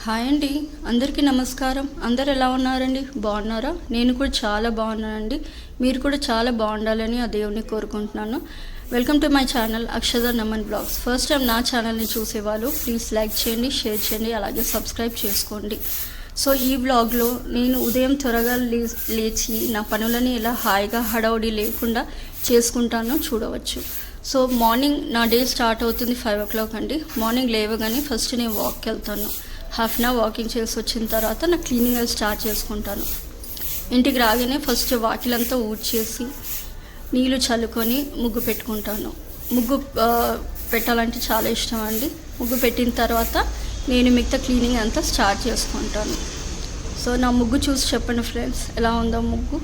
Hi అండి, అందరికీ నమస్కారం. అందరు ఎలా ఉన్నారండి? బాగున్నారా? నేను కూడా చాలా బాగున్నానండి. మీరు కూడా చాలా బాగుండాలని ఆ దేవుని కోరుకుంటున్నాను. Welcome to my channel Akshada Naman blogs. First time నా ఛానల్ని చూసేవాళ్ళు ప్లీజ్ లైక్ చేయండి, షేర్ చేయండి, అలాగే సబ్స్క్రైబ్ చేసుకోండి. సో ఈ బ్లాగ్లో నేను ఉదయం త్వరగా లేచి నా పనులని ఎలా హాయిగా హడావుడి లేకుండా చేసుకుంటానో చూడవచ్చు. సో మార్నింగ్ నా డే స్టార్ట్ అవుతుంది 5 o'clock అండి. మార్నింగ్ లేవగానే ఫస్ట్ నేను వాక్కి వెళ్తాను. హాఫ్ అన్ అవర్ వాకింగ్ చేసి వచ్చిన తర్వాత నా క్లీనింగ్ స్టార్ట్ చేసుకుంటాను. ఇంటికి రాగానే ఫస్ట్ వాకిలంతా ఊడ్చేసి నీళ్ళు చల్లుకొని ముగ్గు పెట్టుకుంటాను. ముగ్గు పెట్టాలంటే చాలా ఇష్టం అండి. ముగ్గు పెట్టిన తర్వాత నేను మిగతా క్లీనింగ్ అంతా స్టార్ట్ చేసుకుంటాను. సో నా ముగ్గు చూసి చెప్పండి ఫ్రెండ్స్, ఎలా ఉందో ముగ్గు.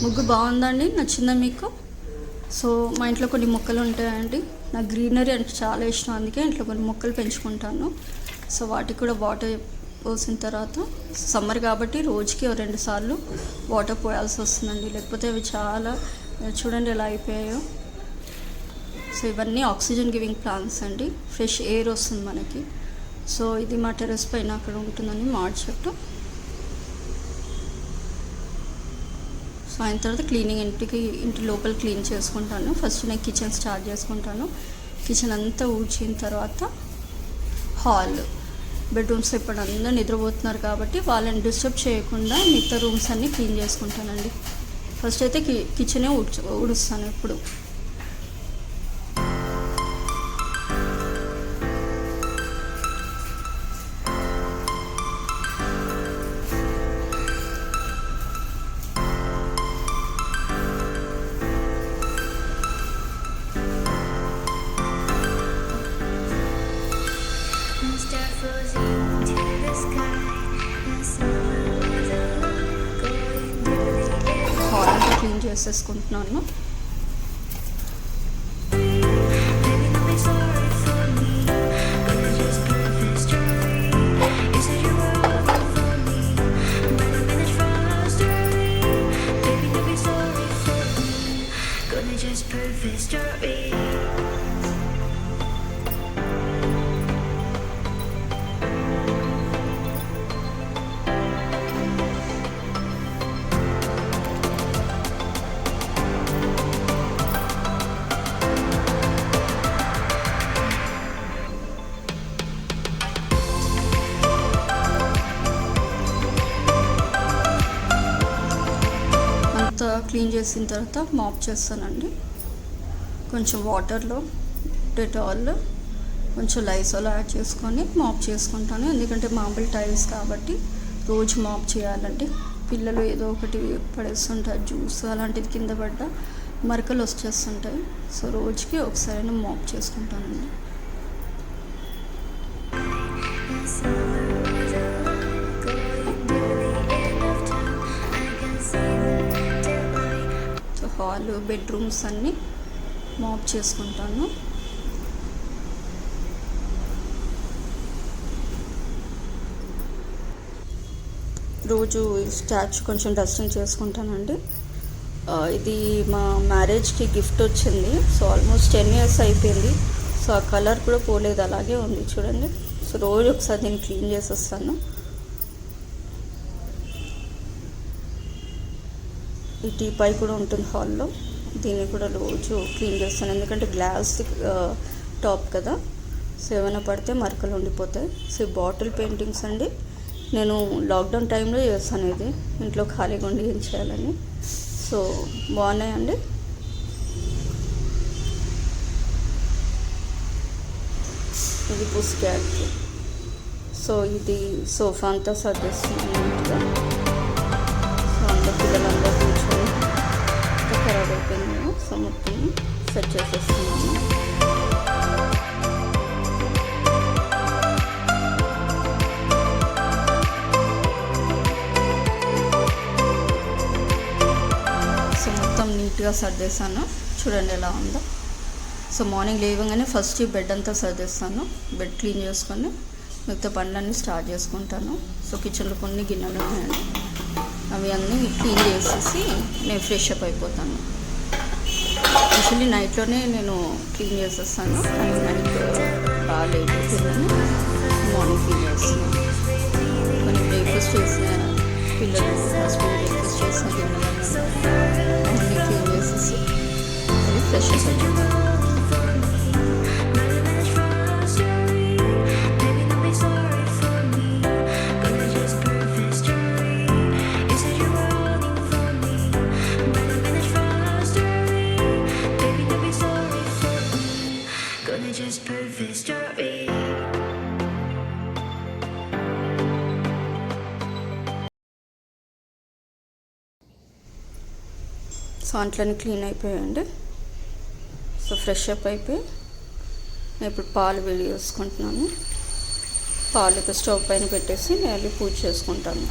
ముగ్గు బాగుందండి, నచ్చిందా మీకు? సో మా ఇంట్లో కొన్ని మొక్కలు ఉంటాయండి. నాకు గ్రీనరీ అంటే చాలా ఇష్టం, అందుకే ఇంట్లో కొన్ని మొక్కలు పెంచుకుంటాను. సో వాటికి కూడా వాటర్ పోసిన తర్వాత సమ్మర్ కాబట్టి రోజుకి 2 సార్లు వాటర్ పోయాల్సి వస్తుందండి, లేకపోతే అవి చాలా చూడండి ఎలా అయిపోయాయో. సో ఇవన్నీ ఆక్సిజన్ గివింగ్ ప్లాంట్స్ అండి, ఫ్రెష్ ఎయిర్ వస్తుంది మనకి. సో ఇది మా టెర్రస్ పైన అక్కడ ఉంటుందండి మామిడి చెట్టు. సో అయిన తర్వాత క్లీనింగ్ ఇంటి లోపల క్లీన్ చేసుకుంటాను. ఫస్ట్ నేను కిచెన్ స్టార్ట్ చేసుకుంటాను. కిచెన్ అంతా ఊడ్చిన తర్వాత హాల్, బెడ్రూమ్స్ ఇప్పుడు అందరూ నిద్రపోతున్నారు కాబట్టి వాళ్ళని డిస్టర్బ్ చేయకుండా మిగతా రూమ్స్ అన్నీ క్లీన్ చేసుకుంటానండి. ఫస్ట్ అయితే కిచెనే ఊడుస్తాను ఎప్పుడు. క్లీన్ చేసేసుకుంటున్నాను. క్లీన్ చేసిన తర్వాత మాప్ చేస్తానండి. కొంచెం వాటర్లో డెటాల్, కొంచెం లైసాల్ యాడ్ చేసుకొని మాప్ చేసుకుంటాను. ఎందుకంటే మార్బుల్ టైల్స్ కాబట్టి రోజు మాప్ చేయాలండి. పిల్లలు ఏదో ఒకటి పడేస్తుంటారు, జ్యూస్ అలాంటిది కింద పడ్డ మరకలు వచ్చేస్తుంటాయి. సో రోజుకి ఒకసారి మాప్ చేసుకుంటానండి. హాల్, బెడ్రూమ్స్ అన్నీ మాప్ చేసుకుంటాను. రోజు స్టాచ్యూ కొంచెం డస్టింగ్ చేసుకుంటానండి. ఇది మా మ్యారేజ్కి గిఫ్ట్ వచ్చింది. సో ఆల్మోస్ట్ 10 years అయిపోయింది. సో ఆ కలర్ కూడా పోలేదు, అలాగే ఉంది చూడండి. సో రోజు ఒకసారి నేను క్లీన్ చేసేస్తాను. ఈ టీపై కూడా ఉంటుంది హాల్లో, దీన్ని కూడా రోజు క్లీన్ చేస్తాను. ఎందుకంటే గ్లాస్ టాప్ కదా, సో ఏమైనా పడితే మరకలు ఉండిపోతాయి. సో బాటిల్ పెయింటింగ్స్ అండి, నేను లాక్డౌన్ టైంలో చేస్తాను. ఇది ఇంట్లో ఖాళీగా ఉండి ఏం చేయాలని. సో బాగున్నాయండి. ఇది పుస్ క్యాట్. సో ఇది సోఫా అంతా సర్దేస్తున్నాను నీట్గా. సో అందరు పిల్లలందరూ కూర్చొని ఖరాబ్ అయిపోయింది. సో మొత్తం సెట్ చేసేస్తున్నాను. సో మొత్తం నీట్గా సర్దేశాను. చూడండి ఎలా ఉందో. సో మార్నింగ్ లేవగానే ఫస్ట్ ఈ బెడ్ అంతా సర్దేస్తాను. బెడ్ క్లీన్ చేసుకొని మిగతా పనులన్నీ స్టార్ట్ చేసుకుంటాను. సో కిచెన్లో కొన్ని గిన్నెలు ఉన్నాయండి, అవి అన్నీ క్లీన్ చేసేసి నేను ఫ్రెష్ అప్ అయిపోతాను. యాక్చువల్లీ నైట్లోనే నేను క్లీన్ చేసేస్తాను, కానీ నైట్ బాగా లేట్ అవుతుందని మార్నింగ్ క్లీన్ చేస్తున్నాను. కొన్ని బ్రేక్ఫాస్ట్ చేసిన పిల్లలు హస్బెండ్ బ్రేక్ఫాస్ట్ చేసిన గిన్నెలు అవన్నీ క్లీన్ చేసేసి అది ఫ్రెష్ అప్ అయిపోతాను. సో అంట్లన్నీ క్లీన్ అయిపోయాయండి. సో ఫ్రెష్ అప్ అయిపోయి నేను ఇప్పుడు పాలు వేడి చేసుకుంటున్నాను. పాలు స్టవ్ పైన పెట్టేసి నేను పూజ చేసుకుంటాను.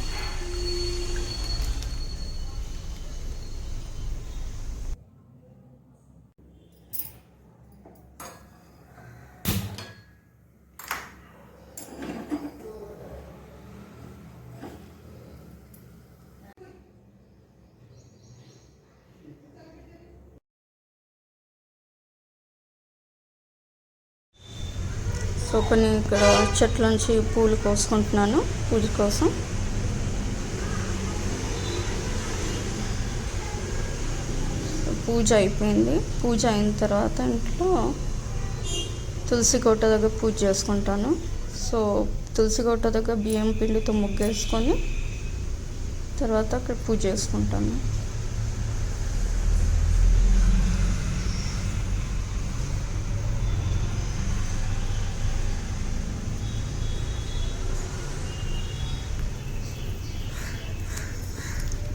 సో కొన్ని ఇక్కడ చెట్ల నుంచి పూలు కోసుకుంటున్నాను పూజ కోసం. పూజ అయిపోయింది. పూజ అయిన తర్వాత ఇంట్లో తులసి కోట దగ్గర పూజ చేసుకుంటాను. సో తులసి కోట దగ్గర బియ్యం పిండితో ముగ్గేసుకొని తర్వాత అక్కడ పూజ చేసుకుంటాను.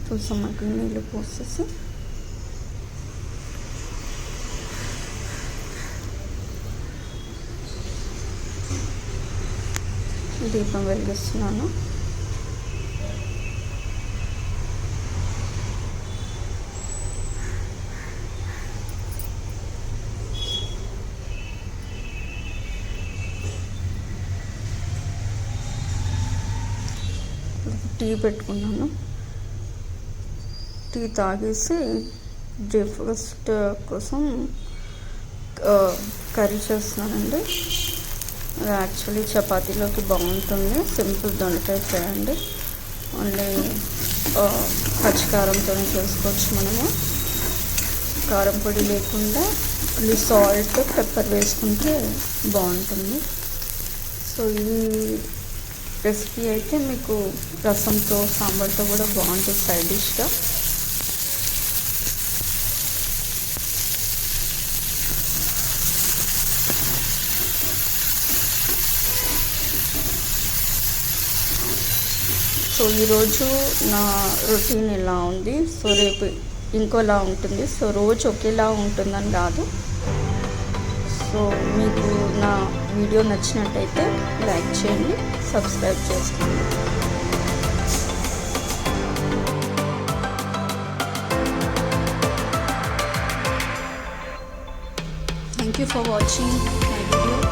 తులసమ్మకి నీళ్ళు పోసేసి దీపం వెలిగిస్తున్నాను. టీ పెట్టుకున్నాను. టీ తాగేసి బ్రేక్ఫాస్ట్ కోసం కర్రీ చేస్తున్నానండి. అది యాక్చువల్లీ చపాతీలోకి బాగుంటుంది. సింపుల్ దొండకాయ ఫ్రై అండి. ఓన్లీ పచ్చికారంతో చేసుకోవచ్చు మనము. కారం పొడి లేకుండా ఓన్లీ సాల్ట్ పెప్పర్ వేసుకుంటే బాగుంటుంది. సో ఈ రెసిపీ అయితే మీకు రసంతో సాంబార్తో కూడా బాగుంటుంది సైడ్ డిష్గా. సో ఈరోజు నా రొటీన్ ఇలా ఉంది. సో రేపు ఇంకోలా ఉంటుంది. సో రోజు ఒకేలా ఉంటుందని కాదు. సో మీకు నా వీడియో నచ్చినట్టయితే లైక్ చేయండి, సబ్స్క్రైబ్ చేసుకోండి. Thank you for watching my video.